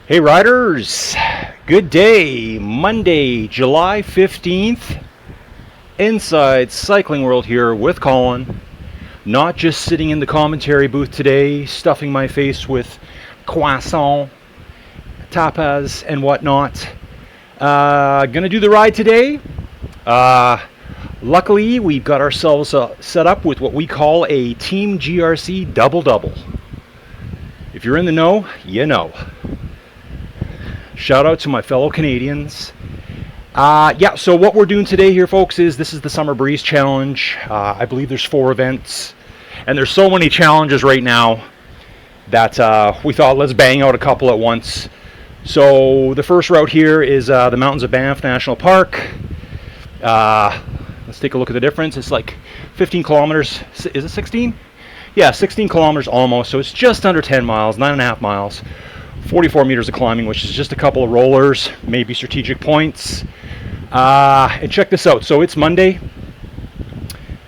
Hey riders, good day, Monday, July 15th, inside Cycling World here with Colin. Not just sitting in the commentary booth today, stuffing my face with croissant, tapas, and whatnot. Gonna do the ride today. Luckily, we've got ourselves set up with what we call a Team GRC double-double. If you're in the know, you know. Shout out to my fellow Canadians. So what we're doing today here, folks, is this is the Summer Breeze Challenge. I believe there's 4 events, and there's so many challenges right now that we thought let's bang out a couple at once. So the first route here is the mountains of Banff National Park. Let's take a look at the difference. It's like 15 kilometers. Is it 16? Yeah, 16 kilometers almost. So it's just under 10 miles, 9.5 miles. 44 meters of climbing, which is just a couple of rollers, maybe strategic points. And check this out. So it's Monday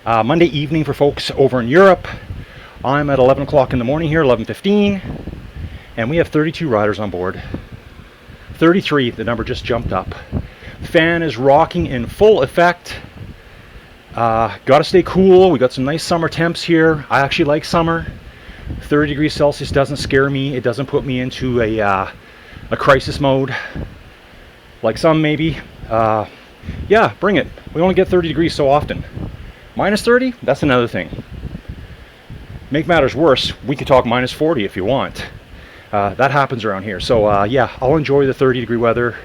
evening for folks over in Europe. I'm at 11 o'clock in the morning here, 11:15, and we have 32 riders on board. 33, the number just jumped up. Fan is rocking in full effect. Gotta stay cool. We got some nice summer temps here. I actually like summer. 30 degrees Celsius doesn't scare me. It doesn't put me into a crisis mode like some maybe. Yeah, bring it. We only get 30 degrees so often. Minus 30, that's another thing. Make matters worse, we could talk minus 40 if you want. That happens around here. So yeah, I'll enjoy the 30 degree weather.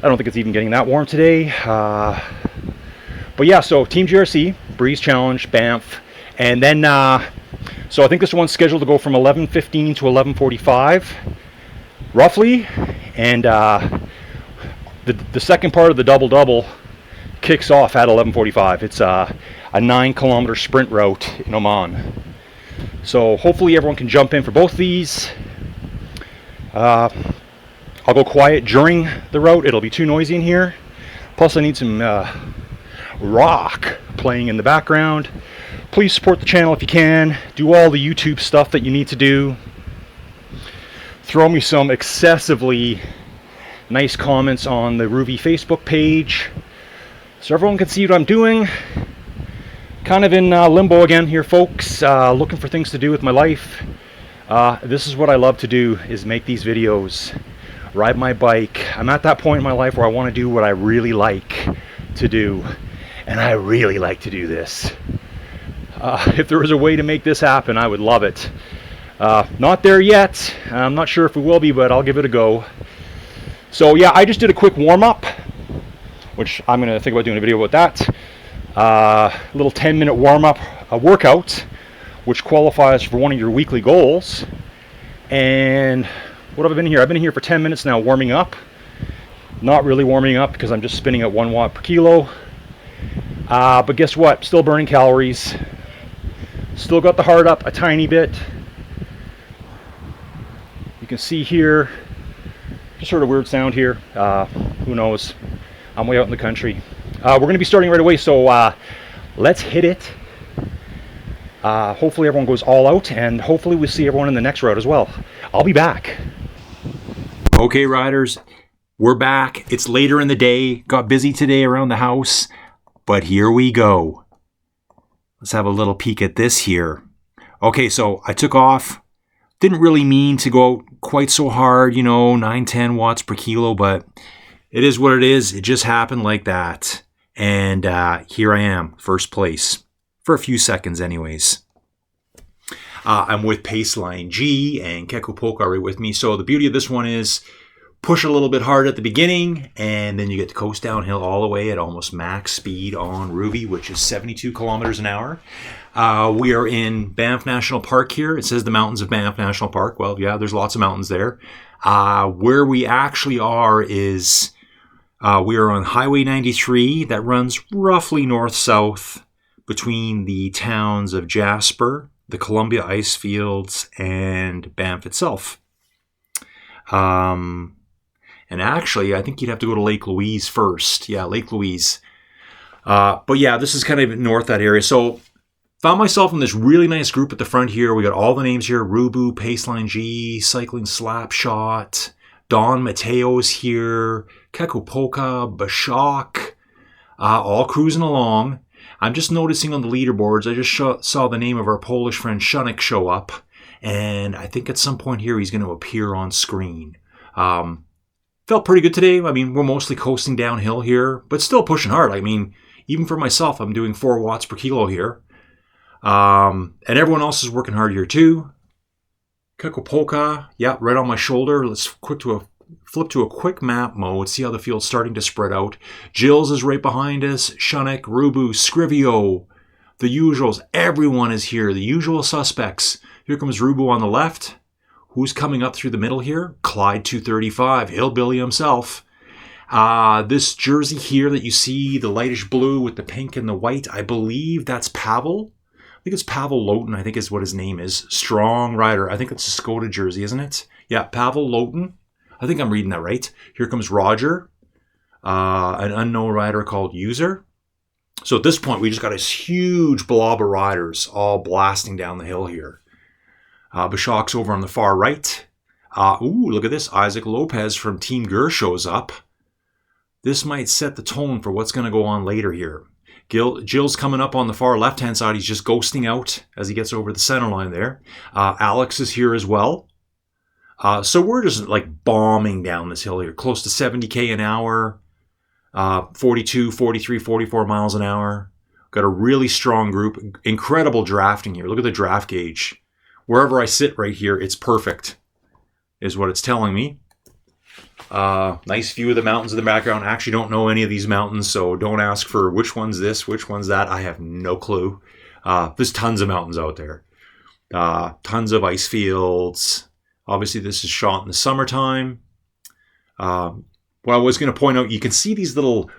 I don't think it's even getting that warm today. But yeah, so Team GRC, Breeze Challenge, Banff, and then so I think this one's scheduled to go from 11:15 to 11:45, roughly, and the second part of the double-double kicks off at 11:45. It's a 9-kilometer sprint route in Oman. So hopefully everyone can jump in for both these. I'll go quiet during the route. It'll be too noisy in here. Plus I need some rock playing in the background. Please support the channel if you can. Do all the YouTube stuff that you need to do. Throw me some excessively nice comments on the Rouvy Facebook page so everyone can see what I'm doing. Kind of in limbo again here, folks. Looking for things to do with my life. This is what I love to do, is make these videos. Ride my bike. I'm at that point in my life where I want to do what I really like to do. And I really like to do this. If there was a way to make this happen, I would love it. Not there yet. I'm not sure if we will be, but I'll give it a go. So yeah, I just did a quick warm-up, which I'm going to think about doing a video about that. Little 10-minute warm-up workout, which qualifies for one of your weekly goals. And what have I been here? I've been here for 10 minutes now warming up. Not really warming up because I'm just spinning at 1 watt per kilo. But guess what? Still burning calories. Still got the heart up a tiny bit. You can see here, just heard a weird sound here. Who knows? I'm way out in the country. We're going to be starting right away, so let's hit it. Hopefully everyone goes all out, and hopefully we see everyone in the next route as well. I'll be back. Okay, riders, we're back. It's later in the day. Got busy today around the house, but here we go. Let's have a little peek at this here. Okay, so I took off. Didn't really mean to go out quite so hard, 9-10 watts per kilo, but it is what it is. It just happened like that. And here I am, first place. For a few seconds anyways. I'm with Paceline G and Keko Polka right with me. So the beauty of this one is push a little bit hard at the beginning, and then you get to coast downhill all the way at almost max speed on Rouvy, which is 72 kilometers an hour. We are in Banff National Park here. It says the mountains of Banff National Park. Well, yeah, there's lots of mountains there. Where we actually are is we are on Highway 93 that runs roughly north-south between the towns of Jasper, the Columbia Ice Fields, and Banff itself. And actually, I think you'd have to go to Lake Louise first. Yeah, Lake Louise. But yeah, this is kind of north that area. So found myself in this really nice group at the front here. We got all the names here: Rubu, Paceline G, Cycling Slapshot, Don Mateo's here. Kekupoka, Bashak, all cruising along. I'm just noticing on the leaderboards, I just saw the name of our Polish friend Shunik show up. And I think at some point here he's going to appear on screen. Felt pretty good today. I mean, we're mostly coasting downhill here, but still pushing hard. I mean, even for myself, I'm doing 4 watts per kilo here. And everyone else is working hard here too. Kekupoka, yeah, right on my shoulder. Let's flip to a quick map mode, see how the field's starting to spread out. Jills is right behind us. Shunik, Rubu, Scrivio, the usuals. Everyone is here, the usual suspects. Here comes Rubu on the left. Who's coming up through the middle here? Clyde 235, Hillbilly himself. This jersey here that you see, the lightish blue with the pink and the white, I believe that's Pavel. I think it's Pavel Loten, I think is what his name is. Strong rider. I think it's a Skoda jersey, isn't it? Yeah, Pavel Loten. I think I'm reading that right. Here comes Roger, an unknown rider called User. So at this point, we just got this huge blob of riders all blasting down the hill here. Bashak's over on the far right. Look at this. Isaac Lopez from Team Gur shows up. This might set the tone for what's going to go on later here. Jill's coming up on the far left-hand side. He's just ghosting out as he gets over the center line there. Alex is here as well. So we're just like bombing down this hill here. Close to 70k an hour. 42, 43, 44 miles an hour. Got a really strong group. Incredible drafting here. Look at the draft gauge. Wherever I sit right here, it's perfect, is what it's telling me. Nice view of the mountains in the background. I actually don't know any of these mountains, so don't ask for which one's this, which one's that. I have no clue. There's tons of mountains out there. Tons of ice fields. Obviously, this is shot in the summertime. What I was going to point out, you can see these little,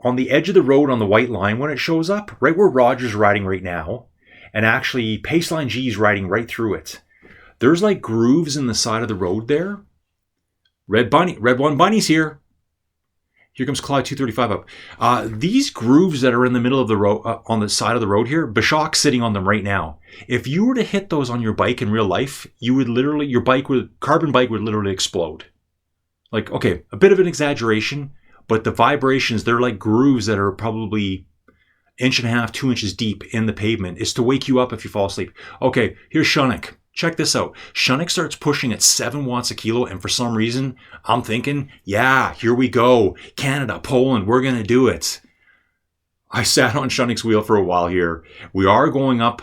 on the edge of the road on the white line when it shows up, right where Roger's riding right now. And actually, Paceline G is riding right through it. There's like grooves in the side of the road there. Red One Bunny's here. Here comes Clyde 235 up. These grooves that are in the middle of the road, on the side of the road here, Bashak's sitting on them right now. If you were to hit those on your bike in real life, you would literally, carbon bike would literally explode. Like, okay, a bit of an exaggeration, but the vibrations, they're like grooves that are probably 1.5 inches, 2 inches deep in the pavement. Is to wake you up if you fall asleep. Okay, here's Shunik. Check this out. Shunik starts pushing at 7 watts a kilo, and for some reason, I'm thinking, yeah, here we go. Canada, Poland, we're going to do it. I sat on Shunik's wheel for a while here. We are going up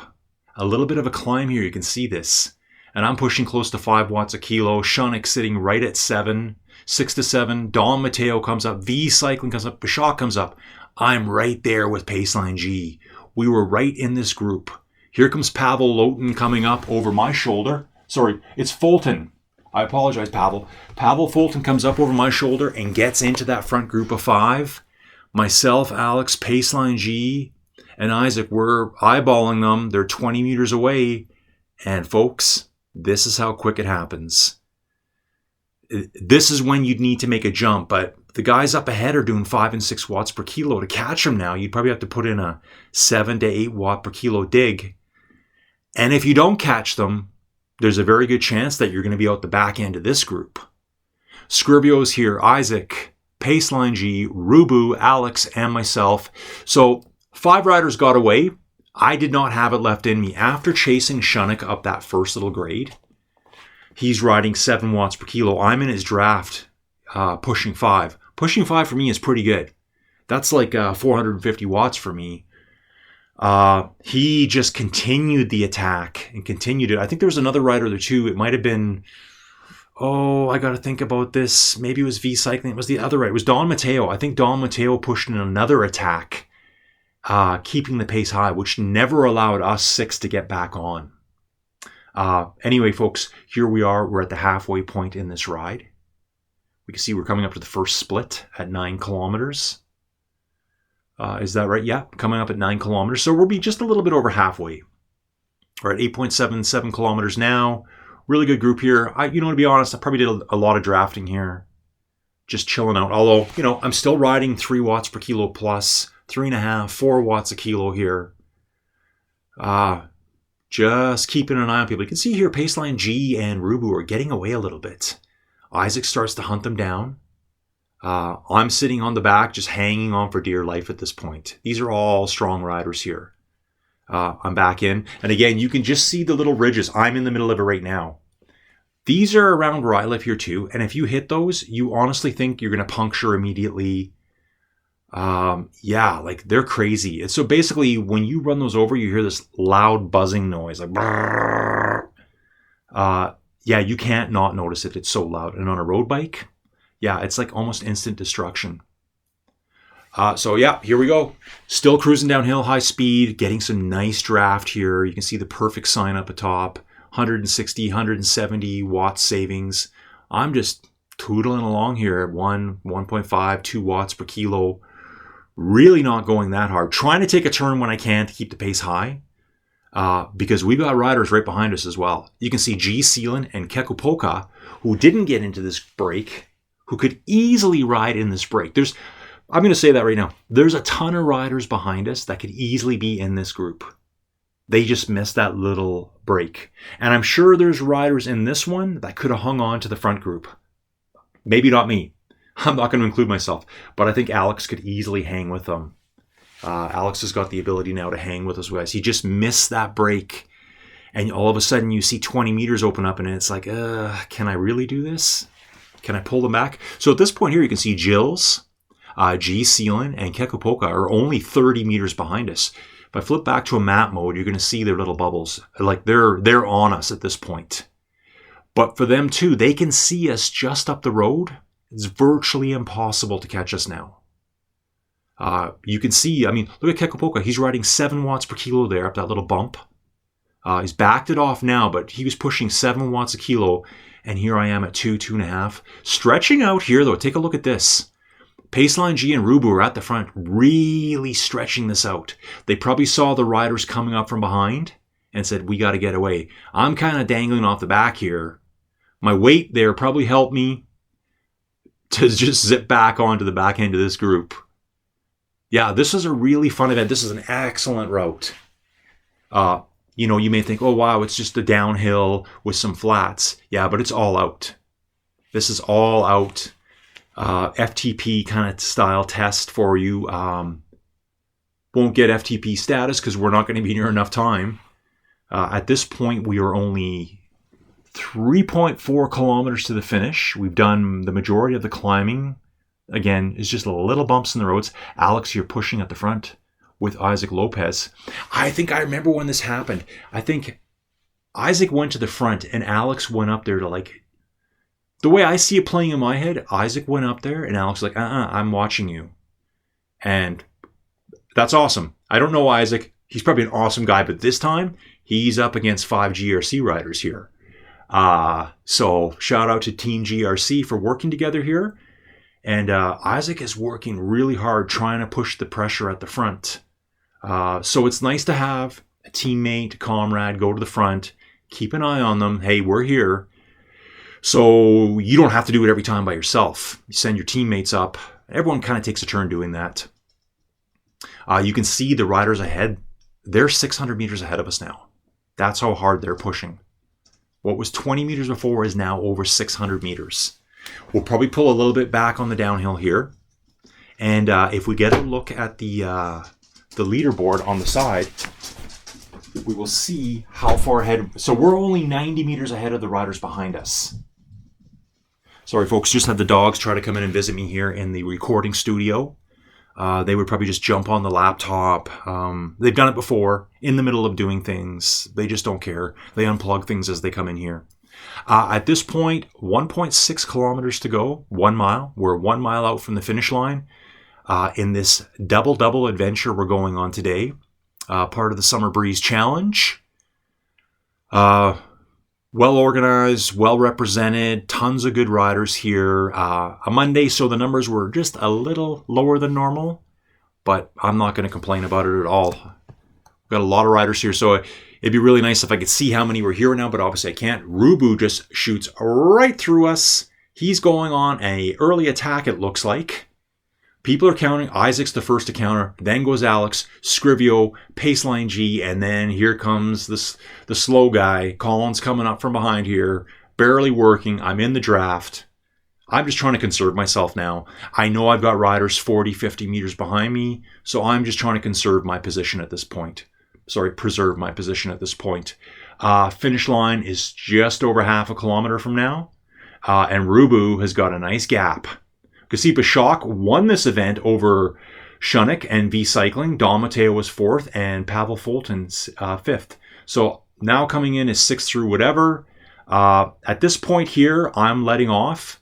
a little bit of a climb here. You can see this. And I'm pushing close to 5 watts a kilo. Shunik sitting right at 6 to 7. Don Mateo comes up. V Cycling comes up. Bashak comes up. I'm right there with Paceline G. We were right in this group. Here comes Pavel Loten coming up over my shoulder. Sorry, it's Fulton. I apologize, Pavel. Pavel Fulton comes up over my shoulder and gets into that front group of 5. Myself, Alex, Paceline G, and Isaac, we're eyeballing them. They're 20 meters away. And folks, this is how quick it happens. This is when you'd need to make a jump, but the guys up ahead are doing 5 and 6 watts per kilo. To catch them now, you'd probably have to put in a 7 to 8 watt per kilo dig. And if you don't catch them, there's a very good chance that you're going to be out the back end of this group. Scrivio's here, Isaac, Paceline G, Rubu, Alex, and myself. So 5 riders got away. I did not have it left in me. After chasing Shunik up that first little grade, he's riding 7 watts per kilo. I'm in his draft, pushing 5. Pushing 5 for me is pretty good. That's like 450 watts for me. He just continued the attack and continued it. I think there was another rider there too. It might have been, I got to think about this. Maybe it was V Cycling. It was the other rider. It was Don Mateo. I think Don Mateo pushed in another attack, keeping the pace high, which never allowed us 6 to get back on. Anyway, folks, here we are. We're at the halfway point in this ride. We can see we're coming up to the first split at 9 kilometers. Is that right? Yeah, coming up at 9 kilometers. So we'll be just a little bit over halfway. We're at 8.77 kilometers now. Really good group here. To be honest, I probably did a lot of drafting here. Just chilling out. Although, I'm still riding 3 watts per kilo plus, 3.5, 4 watts a kilo here. Just keeping an eye on people. You can see here Paceline G and Rubu are getting away a little bit. Isaac starts to hunt them down. I'm sitting on the back, just hanging on for dear life at this point. These are all strong riders here. I'm back in. And again, you can just see the little ridges. I'm in the middle of it right now. These are around where I live here too. And if you hit those, you honestly think you're going to puncture immediately. Yeah, like they're crazy. And so basically, when you run those over, you hear this loud buzzing noise. Like, yeah, you can't not notice it. It's so loud. And on a road bike, yeah, it's like almost instant destruction. So yeah, here we go. Still cruising downhill, high speed, getting some nice draft here. You can see the perfect sign up atop, 160, 170 watts savings. I'm just tootling along here at 1.5, 2 watts per kilo. Really not going that hard. Trying to take a turn when I can to keep the pace high. Because we've got riders right behind us as well. You can see G. Seelan and Kekupoka, who didn't get into this break, who could easily ride in this break. I'm going to say that right now. There's a ton of riders behind us that could easily be in this group. They just missed that little break. And I'm sure there's riders in this one that could have hung on to the front group. Maybe not me. I'm not going to include myself. But I think Alex could easily hang with them. Alex has got the ability now to hang with those guys. He just missed that break. And all of a sudden you see 20 meters open up and it's like, can I really do this? Can I pull them back? So at this point here, you can see Jills, G. Seelan, and Kekupoka are only 30 meters behind us. If I flip back to a map mode, you're going to see their little bubbles. Like they're on us at this point. But for them too, they can see us just up the road. It's virtually impossible to catch us now. You can see, I mean, look at Kekupoka. He's riding 7 watts per kilo there up that little bump. He's backed it off now, but he was pushing 7 watts a kilo. And here I am at 2.5. Stretching out here, though. Take a look at this. Paceline G and Rouvy are at the front, really stretching this out. They probably saw the riders coming up from behind and said, we got to get away. I'm kind of dangling off the back here. My weight there probably helped me to just zip back onto the back end of this group. Yeah, this is a really fun event. This is an excellent route. You may think, oh, wow, it's just a downhill with some flats. Yeah, but it's all out. This is all out. FTP kind of style test for you. Won't get FTP status because we're not going to be near enough time. At this point, we are only 3.4 kilometers to the finish. We've done the majority of the climbing. Again, it's just little bumps in the roads. Alex, you're pushing at the front with Isaac Lopez. I think I remember when this happened. I think Isaac went to the front and Alex went up there to the way I see it playing in my head, Isaac went up there and Alex was like, I'm watching you. And that's awesome. I don't know Isaac. He's probably an awesome guy, but this time he's up against 5 GRC riders here. So shout out to Team GRC for working together here. And Isaac is working really hard trying to push the pressure at the front. So it's nice to have a teammate, a comrade, go to the front, keep an eye on them. Hey, we're here. So you don't have to do it every time by yourself. You send your teammates up. Everyone kind of takes a turn doing that. You can see the riders ahead. They're 600 meters ahead of us now. That's how hard they're pushing. What was 20 meters before is now over 600 meters. We'll probably pull a little bit back on the downhill here. And if we get a look at the leaderboard on the side, we will see how far ahead. So we're only 90 meters ahead of the riders behind us. Sorry, folks, just had the dogs try to come in and visit me here in the recording studio. They would probably just jump on the laptop. They've done it before in the middle of doing things. They just don't care. They unplug things as they come in here. At this point, 1.6 kilometers to go, 1 mile. We're 1 mile out from the finish line in this double adventure we're going on today. Part of the Summer Breeze Challenge. Well organized, well represented, tons of good riders here. A Monday, so the numbers were just a little lower than normal, but I'm not going to complain about it at all. We've got a lot of riders here, so it'd be really nice if I could see how many were here now, but obviously I can't. Rouvy just shoots right through us. He's going on an early attack, it looks like. People are counting. Isaac's the first to counter. Then goes Alex, Scrivio, Paceline G, and then here comes the slow guy. Colin's coming up from behind here, barely working. I'm in the draft. I'm just trying to conserve myself now. I know I've got riders 40, 50 meters behind me, so I'm just trying to conserve my position at this point. Sorry, preserve my position at this point. Finish line is just over half a kilometer from now, and Rouvy has got a nice gap. Kasipa Shock won this event over Shunik and V Cycling. Don Mateo was 4th, and Pavel Fulton's 5th. So now coming in is 6th through whatever. At this point here, I'm letting off.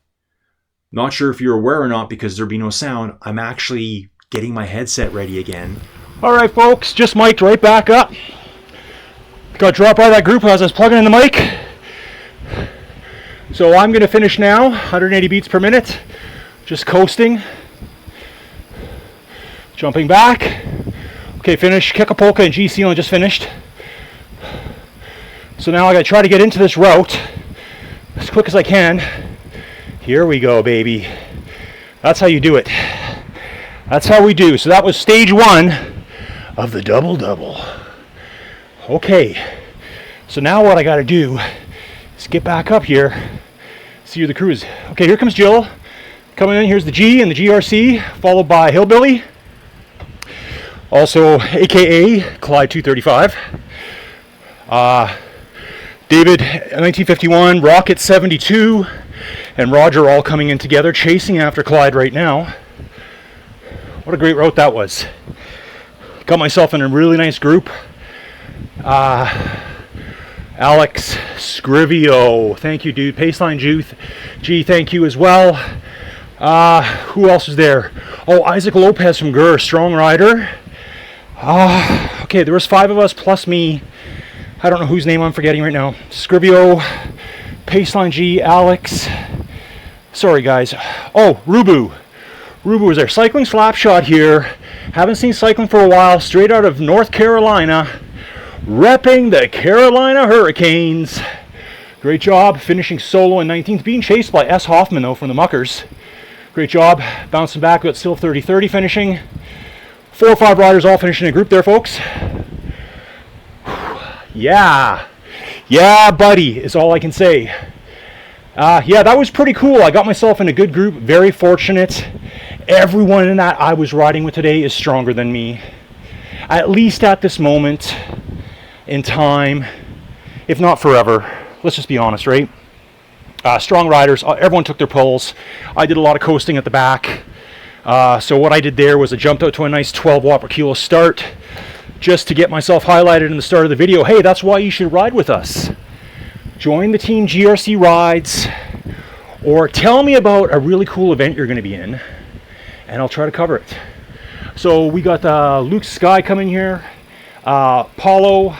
Not sure if you're aware or not because there'd be no sound. I'm actually getting my headset ready again. All right, folks, just mic'd right back up. Got dropped by that group as I was plugging in the mic. So I'm going to finish now, 180 beats per minute. Just coasting. Jumping back. Okay, finish. Kekapolka and GC only just finished. So now I got to try to get into this route as quick as I can. Here we go, baby. That's how you do it. That's how we do. So that was stage 1 of the double-double. Okay. So now what I got to do is get back up here, see who the crew is. Okay, here comes Jill. Coming in, here's the G and the GRC, followed by Hillbilly. Also, AKA Clyde 235. David 1951, Rocket 72, and Roger all coming in together, chasing after Clyde right now. What a great route that was. Got myself in a really nice group. Alex Scrivio, thank you, dude. Paceline Juth, G, thank you as well. Who else is there? Oh, Isaac Lopez from GUR, strong rider. Okay, there was 5 of us plus me. I don't know whose name I'm forgetting right now. Scrivio, Paceline G, Alex. Sorry, guys. Oh, Rouvy. Rouvy was there. Cycling Slapshot here. Haven't seen cycling for a while. Straight out of North Carolina. Repping the Carolina Hurricanes. Great job. Finishing solo in 19th. Being chased by S. Hoffman, though, from the Muckers. Great job. Bouncing back. Got still 30-30 finishing. 4 or 5 riders all finishing in a group there, folks. Yeah. Yeah, buddy, is all I can say. Yeah, that was pretty cool. I got myself in a good group. Very fortunate. Everyone in that I was riding with today is stronger than me. At least at this moment in time, if not forever. Let's just be honest, right? Strong riders. Everyone took their pulls. I did a lot of coasting at the back. So what I did there was I jumped out to a nice 12 watt per kilo start just to get myself highlighted in the start of the video. Hey, that's why you should ride with us. Join the team GRC Rides, or tell me about a really cool event you're going to be in, and I'll try to cover it. So we got Luke Sky coming here, Paulo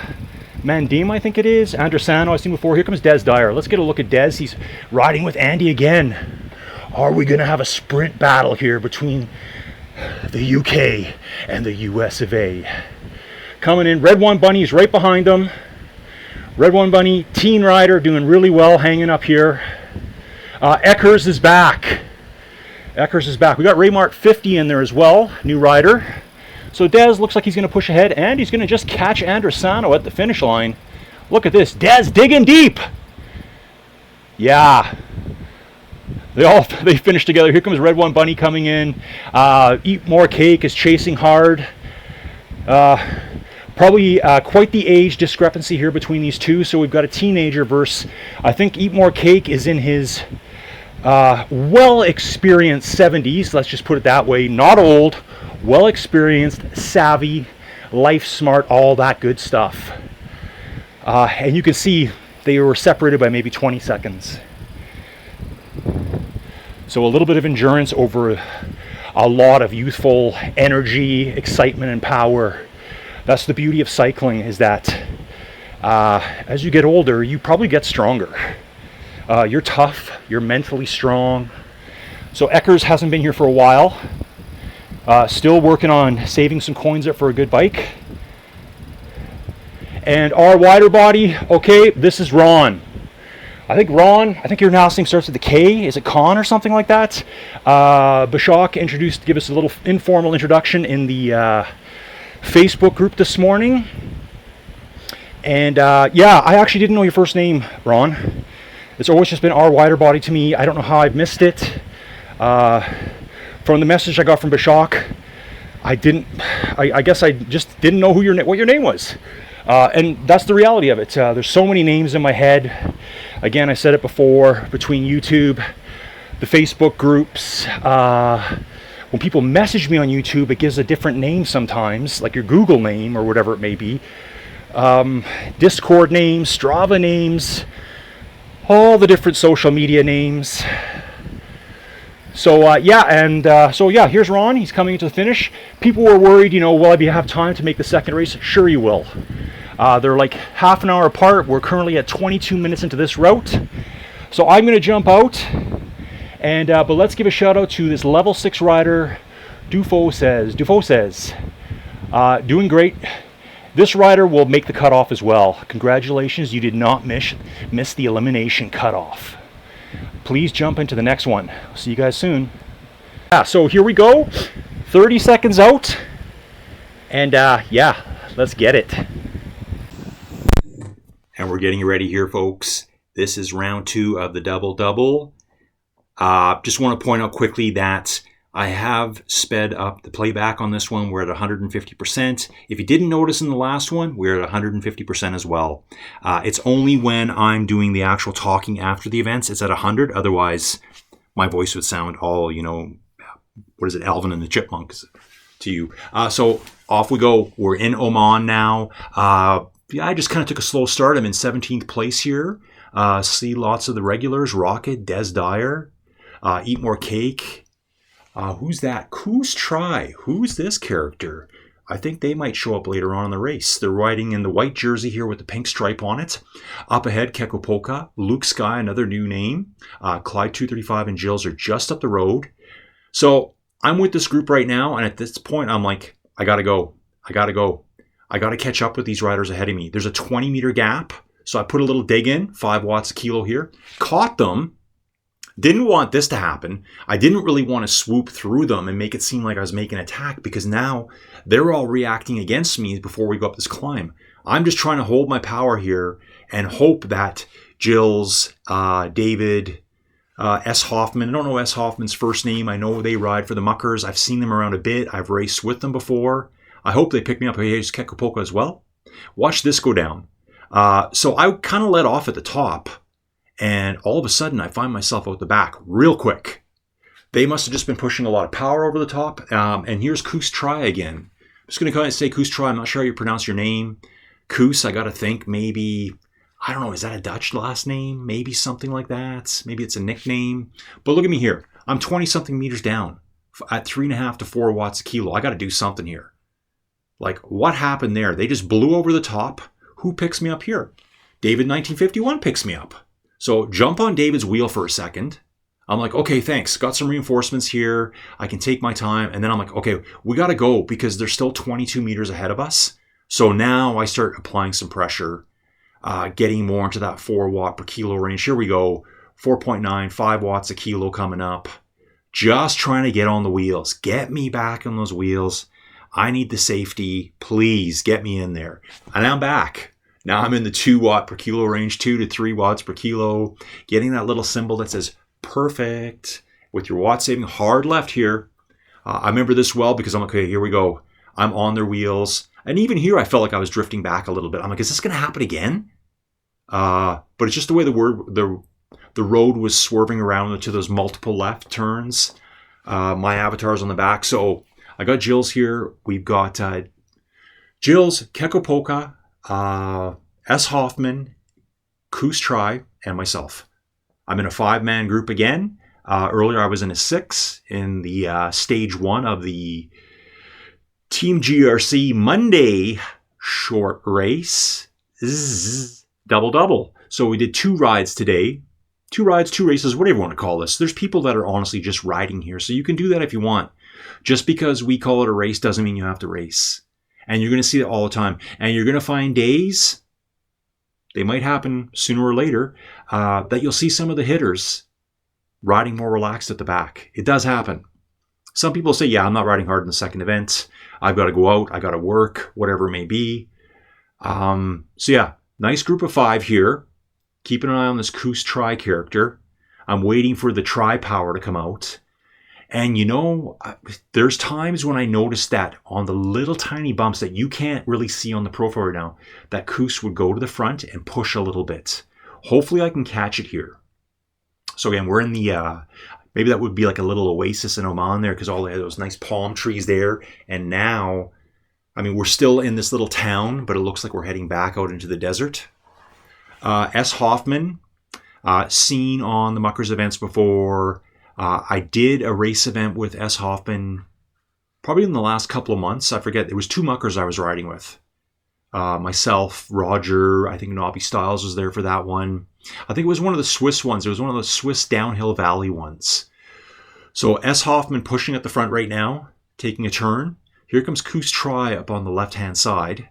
Mandim, I think it is, Andresano, I've seen before. Here comes Des Dyer. Let's get a look at Des. He's riding with Andy again. Are we going to have a sprint battle here between the UK and the US of A? Coming in, Red One Bunny's right behind them. Red One Bunny, teen rider, doing really well, hanging up here. Eckers is back. Eckers is back. We got Raymart 50 in there as well, new rider. So Dez looks like he's going to push ahead, and he's going to just catch Andresano at the finish line. Look at this, Dez digging deep. Yeah. They finished together. Here comes Red One Bunny coming in. Eat More Cake is chasing hard. Probably quite the age discrepancy here between these two. So we've got a teenager versus, I think Eat More Cake is in his well-experienced 70s. Let's just put it that way. Not old, well-experienced, savvy, life smart, all that good stuff. And you can see they were separated by maybe 20 seconds. So a little bit of endurance over a lot of youthful energy, excitement, and power. That's the beauty of cycling, is that as you get older, you probably get stronger. You're tough, you're mentally strong. So Eckers hasn't been here for a while. Still working on saving some coins up for a good bike. And our wider body, okay, this is Ron. I think your last name starts with the K. Is it Khan or something like that? Bashak gave us a little informal introduction in the Facebook group this morning. And yeah, I actually didn't know your first name, Ron. It's always just been our wider body to me. I don't know how I've missed it. From the message I got from Bashak, I guess I just didn't know what your name was. And that's the reality of it. There's so many names in my head. Again, I said it before, between YouTube, the Facebook groups, when people message me on YouTube, it gives a different name sometimes, like your Google name or whatever it may be. Discord names, Strava names, all the different social media names. So here's Ron. He's coming to the finish. People were worried, will I have time to make the second race? Sure you will. They're like half an hour apart. We're currently at 22 minutes into this route. So I'm going to jump out. But let's give a shout out to this level 6 rider, Dufo says, doing great. This rider will make the cutoff as well. Congratulations, you did not miss the elimination cutoff. Please jump into the next one. See you guys soon. So here we go. 30 seconds out. And let's get it. And we're getting ready here, folks. This is round 2 of the double-double. Just want to point out quickly that I have sped up the playback on this one. We're at 150%. If you didn't notice in the last one, we're at 150% as well. It's only when I'm doing the actual talking after the events, it's at 100. Otherwise, my voice would sound all, Alvin and the Chipmunks to you. So off we go. We're in Oman now. I just kind of took a slow start. I'm in 17th place here. See lots of the regulars. Rocket, Des Dyer, Eat More Cake. Who's that? Who's Try? Who's this character? I think they might show up later on in the race. They're riding in the white jersey here with the pink stripe on it. Up ahead, Keko Polka, Luke Sky, another new name. Clyde 235 and Jills are just up the road. So I'm with this group right now, and at this point, I'm like, I gotta go. I gotta catch up with these riders ahead of me. There's a 20-meter gap, so I put a little dig in, 5 watts a kilo here. Caught them. Didn't want this to happen. I didn't really want to swoop through them and make it seem like I was making an attack, because now they're all reacting against me before we go up this climb. I'm just trying to hold my power here and hope that Jills, David, S. Hoffman. I don't know S. Hoffman's first name. I know they ride for the Muckers. I've seen them around a bit. I've raced with them before. I hope they pick me up. Here's Kekapolka as well. Watch this go down. So I kind of let off at the top. And all of a sudden, I find myself out the back real quick. They must have just been pushing a lot of power over the top. And here's Koos Try again. I'm just going to go ahead and say Koos Try. I'm not sure how you pronounce your name. Koos, I got to think maybe, I don't know, is that a Dutch last name? Maybe something like that. Maybe it's a nickname. But look at me here. I'm 20-something meters down at 3.5 to 4 watts a kilo. I got to do something here. Like, what happened there? They just blew over the top. Who picks me up here? David 1951 picks me up. So jump on David's wheel for a second. I'm like, okay, thanks. Got some reinforcements here. I can take my time. And then I'm like, okay, we got to go because they're still 22 meters ahead of us. So now I start applying some pressure, getting more into that 4 watt per kilo range. Here we go. 4.9, 5 watts a kilo coming up. Just trying to get on the wheels. Get me back on those wheels. I need the safety. Please get me in there. And I'm back. Now I'm in the 2 watt per kilo range, 2 to 3 watts per kilo. Getting that little symbol that says perfect with your watt saving. Hard left here. I remember this well because I'm like, okay, here we go. I'm on their wheels. And even here, I felt like I was drifting back a little bit. I'm like, is this going to happen again? But it's just the way the road was swerving around to those multiple left turns. My avatar's on the back. So I got Jills here. We've got Jills, Keko Polka, S. Hoffman, Koos Try, and myself. I'm in a 5-man group again. Earlier I was in a 6 in the stage 1 of the Team GRC Monday short race. Double. So we did 2 rides today. 2 rides, 2 races, whatever you want to call this. There's people that are honestly just riding here. So you can do that if you want. Just because we call it a race doesn't mean you have to race. And you're going to see it all the time. And you're going to find days, they might happen sooner or later, that you'll see some of the hitters riding more relaxed at the back. It does happen. Some people say, yeah, I'm not riding hard in the second event. I've got to go out. I got to work, whatever it may be. So yeah, nice group of 5 here. keeping an eye on this Coos Tri character. I'm waiting for the Tri power to come out. And there's times when I notice that on the little tiny bumps that you can't really see on the profile right now, that Coos would go to the front and push a little bit. Hopefully I can catch it here. So again, we're in the, maybe that would be like a little oasis in Oman there because all those nice palm trees there. And now, we're still in this little town, but it looks like we're heading back out into the desert. S. Hoffman, seen on the Muckers events before. I did a race event with S. Hoffman probably in the last couple of months. I forget. There was 2 Muckers I was riding with. Myself, Roger, I think Nobby Styles was there for that one. I think it was one of the Swiss ones. It was one of the Swiss downhill valley ones. So S. Hoffman pushing at the front right now, taking a turn. Here comes Coos Tri up on the left-hand side.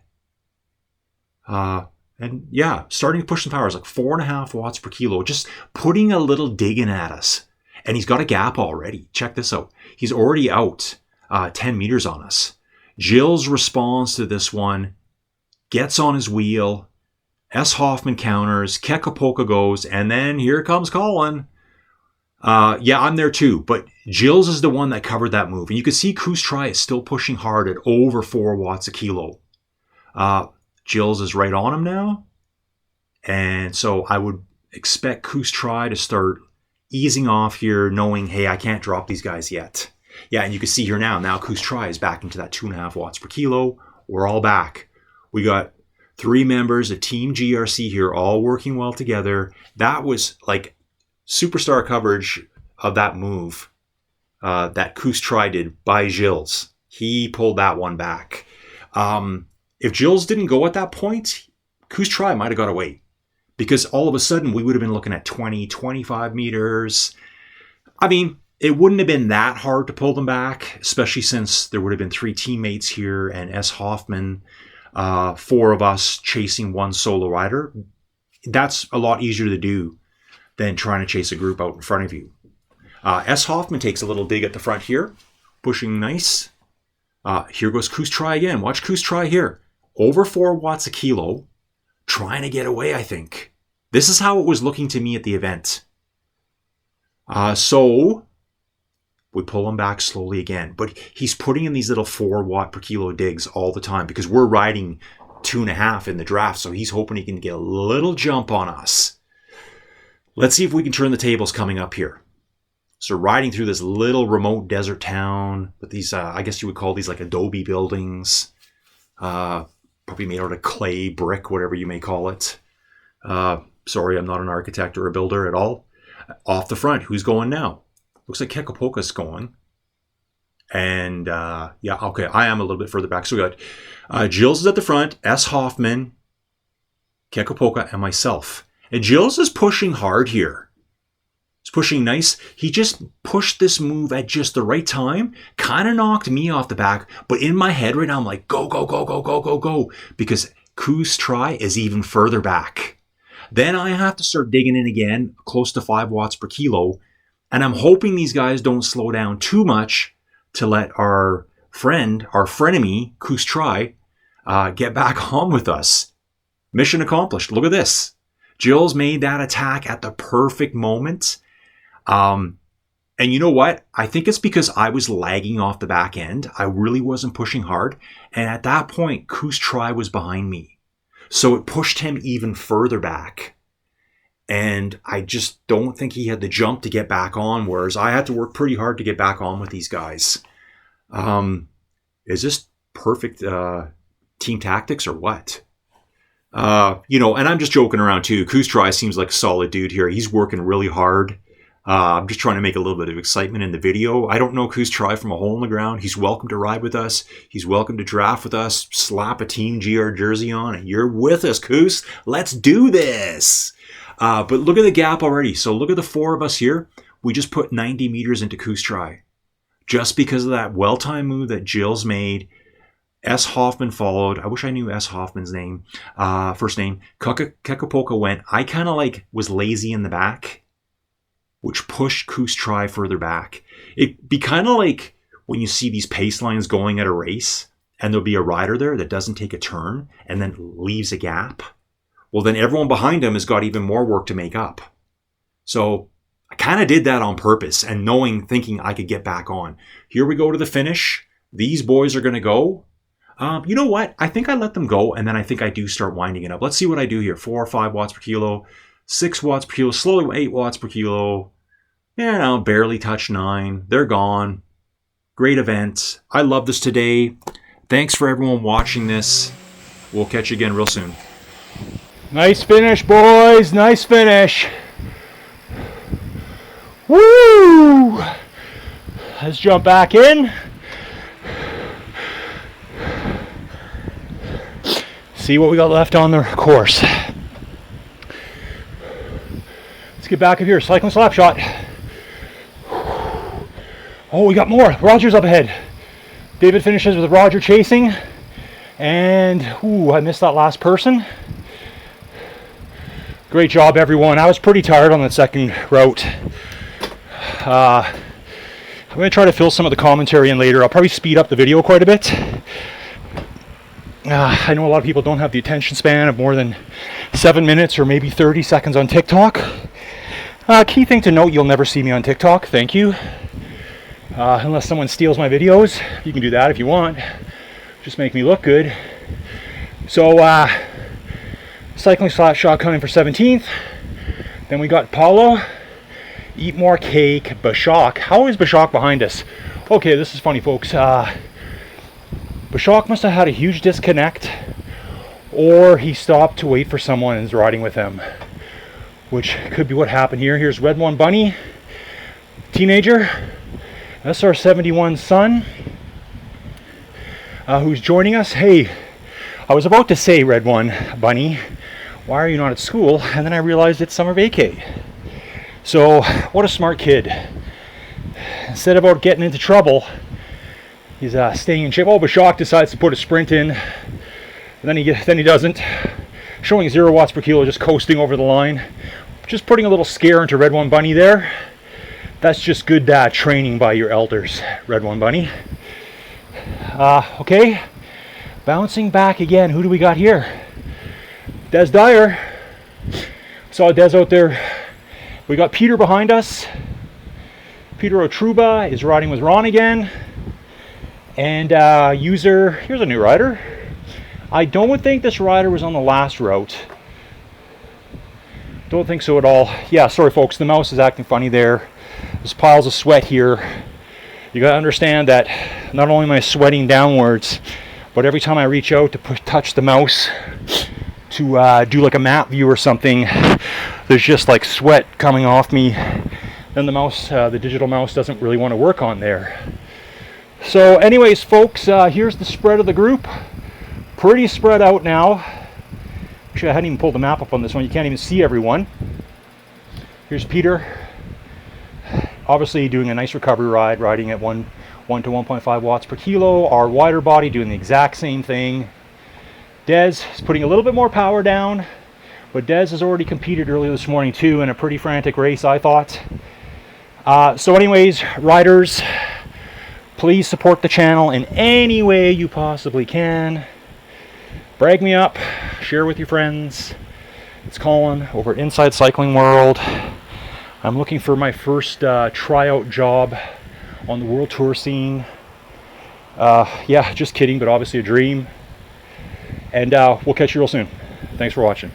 And yeah, starting to push some power. It's like 4.5 watts per kilo. Just putting a little dig in at us. And he's got a gap already. Check this out. He's already out 10 meters on us. Gilles responds to this one, gets on his wheel. S. Hoffman counters. Kekapoka goes. And then here comes Colin. Yeah, I'm there too. But Gilles is the one that covered that move. And you can see Coos Tri is still pushing hard at over 4 watts a kilo. Gilles is right on him now. And so I would expect Coos Tri to start easing off here, knowing, hey, I can't drop these guys yet. Yeah, and you can see here now Coos Tri is back into that 2.5 watts per kilo. We're all back. We got 3 members of Team GRC here all working well together. That was like superstar coverage of that move that Coos Tri did by Gilles. He pulled that one back. If Gilles didn't go at that point, Coos Tri might have got away. Because all of a sudden, we would have been looking at 20, 25 meters. It wouldn't have been that hard to pull them back, especially since there would have been 3 teammates here and S. Hoffman, 4 of us chasing one solo rider. That's a lot easier to do than trying to chase a group out in front of you. S. Hoffman takes a little dig at the front here, pushing nice. Here goes Coos Tri again. Watch Coos Tri here. Over 4 watts a kilo. Trying to get away, I think. This is how it was looking to me at the event. So we pull him back slowly again. But he's putting in these little 4 watt per kilo digs all the time because we're riding 2.5 in the draft. So he's hoping he can get a little jump on us. Let's see if we can turn the tables coming up here. So riding through this little remote desert town with these, I guess you would call these like adobe buildings. Probably made out of clay, brick, whatever you may call it. Sorry, I'm not an architect or a builder at all. Off the front, who's going now? Looks like Kekapoka's going. And yeah, okay, I am a little bit further back. So we got Gilles is at the front, S. Hoffman, Kekapoka, and myself. And Gilles is pushing hard here. He's pushing nice. He just pushed this move at just the right time. Kind of knocked me off the back. But in my head right now, I'm like, go, go, go, go, go, go, go. Because Coos Tri is even further back. Then I have to start digging in again, close to 5 watts per kilo. And I'm hoping these guys don't slow down too much to let our frenemy, Coos Tri, get back on with us. Mission accomplished. Look at this. Gilles made that attack at the perfect moment. And you know what? I think it's because I was lagging off the back end. I really wasn't pushing hard. And at that point, Coos Tri was behind me. So it pushed him even further back. And I just don't think he had the jump to get back on, whereas I had to work pretty hard to get back on with these guys. Is this perfect team tactics or what? And I'm just joking around too. Coos Tri seems like a solid dude here. He's working really hard. I'm just trying to make a little bit of excitement in the video. I don't know Coos Tri from a hole in the ground. He's welcome to ride with us. He's welcome to draft with us. Slap a Team GR jersey on and you're with us, Coos. Let's do this. But look at the gap already. So look at the 4 of us here. We just put 90 meters into Coos Tri. Just because of that well-timed move that Gilles made. S. Hoffman followed. I wish I knew S. Hoffman's name. First name. Kekapoka went. I kind of was lazy in the back, which pushed Coos Tri further back. It'd be kind of like when you see these pace lines going at a race and there'll be a rider there that doesn't take a turn and then leaves a gap. well, then everyone behind him has got even more work to make up. So I kind of did that on purpose and thinking I could get back on. Here we go to the finish. These boys are going to go. You know what? I think I let them go, and then I think I do start winding it up. Let's see what I do here. 4 or 5 watts per kilo, 6 watts per kilo, slowly 8 watts per kilo. Barely touch 9. They're gone. Great event. I love this today. Thanks for everyone watching this. We'll catch you again real soon. Nice finish, boys. Nice finish. Woo! Let's jump back in. See what we got left on the course. Let's get back up here. Cycling slap shot. Oh, we got more. Roger's up ahead. David finishes with Roger chasing. And, I missed that last person. Great job, everyone. I was pretty tired on that second route. I'm going to try to fill some of the commentary in later. I'll probably speed up the video quite a bit. I know a lot of people don't have the attention span of more than 7 minutes or maybe 30 seconds on TikTok. Key thing to note, you'll never see me on TikTok. Thank you. Unless someone steals my videos. You can do that if you want. Just make me look good. So, cycling slap shot coming for 17th. Then we got Paulo. Eat more cake. Bashak. How is Bashak behind us? Okay, this is funny, folks. Bashak must have had a huge disconnect, or he stopped to wait for someone and is riding with him, which could be what happened here. Here's Red One Bunny, teenager, SR71 son, who's joining us. Hey, I was about to say, Red One Bunny, why are you not at school? And then I realized it's summer vacay. So, what a smart kid. Instead of about getting into trouble, he's staying in shape. Oh, Bashak decides to put a sprint in. And then he doesn't. Showing 0 watts per kilo, just coasting over the line. Just putting a little scare into Red One Bunny there. That's just good training by your elders, Red One Bunny. Okay, bouncing back again. Who do we got here? Des Dyer. Saw Des out there. We got Peter behind us. Peter Otruba is riding with Ron again. And user, here's a new rider. I don't think this rider was on the last route. Don't think so at all. Yeah, sorry folks, the mouse is acting funny there. There's piles of sweat here. You gotta understand that not only am I sweating downwards, but every time I reach out to touch the mouse to do like a map view or something, there's just like sweat coming off me. Then the mouse, the digital mouse doesn't really want to work on there. So anyways, folks, here's the spread of the group. Pretty spread out now. Actually, I hadn't even pulled the map up on this one. You can't even see everyone. Here's Peter. Obviously doing a nice recovery ride, riding at 1 to 1.5 watts per kilo. Our wider body doing the exact same thing. Des is putting a little bit more power down, but Des has already competed earlier this morning too in a pretty frantic race, I thought. So anyways, riders, please support the channel in any way you possibly can. Brag me up, share with your friends. It's Colin over at Inside Cycling World. I'm looking for my first tryout job on the world tour scene. Yeah, just kidding, but obviously a dream. And we'll catch you real soon. Thanks for watching.